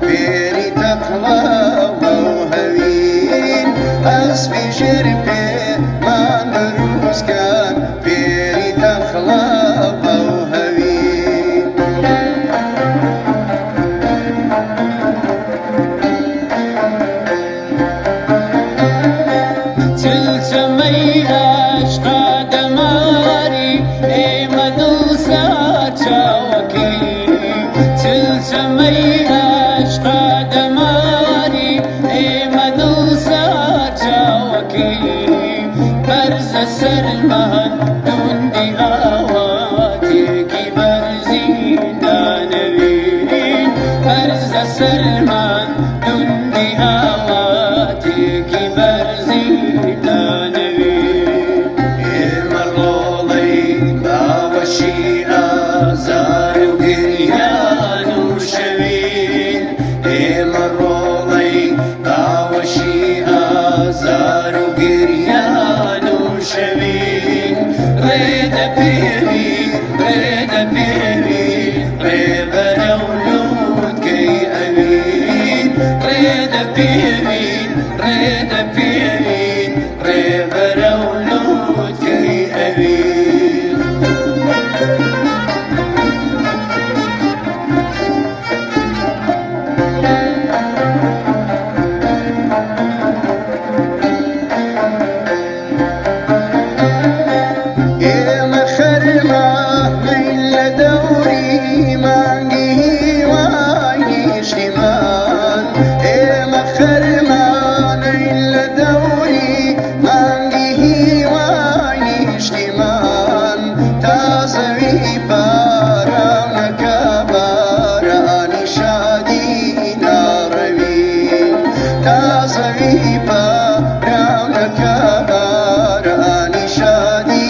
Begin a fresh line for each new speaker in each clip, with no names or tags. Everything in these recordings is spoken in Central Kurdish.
فێری تەقڵەوە و هەوین ئەسپی ژێرپێ مان دروستکەن فێری تەقڵەوە و هەوین
چلچەمەی عاشقا دەماری ئێمە دڵسات چاوەکەی چلچەمەی عاشقا دەماری ئێمە دڵسات چاوەکەی بەرزە سەرمان توندی ئاواتێکی بەرزیندانەوین بەرزە سەرمان توندی ئاواتێکی بەرزیندانەوین
ئێمە ڕۆڵەی باوەشی ئازار و گریان و شەوین ئێمە ڕۆڵەی باوەشی ئازار و گریان و شەوین ڕێدەپێوین ڕێدەپێوین ڕێبەرەو لووتکەی ئەوین ڕێدەپێوین ڕێدەپێوین ڕێبەرەو لووتکەی ئەوین ئێمە خەرمانەین لە دەوری مانگی هیوای نیشتیمان ئێمە خەرمانەین لە دەوری مانگی هیوای نیشتیمان تا زەوی باراونەکە بارانی شادی ناڕەوین تا زەوی باراونەکە بارانی شادی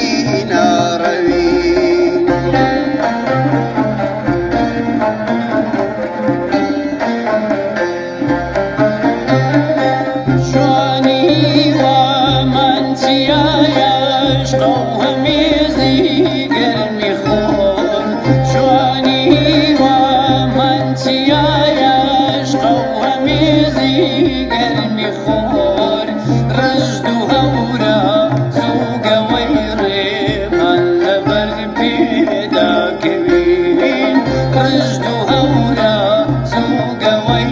ناڕەوین
جوانی وامان چیایە عشقە و هەمێزی گەرمی خۆر جوانی وامان چیایە عشقە و هەمێزی گەرمی خۆر ڕەشد و هەورە زووگەوەی ڕێمان لەبەر پێداکەوین ڕەشد و هەورە زووگەوەی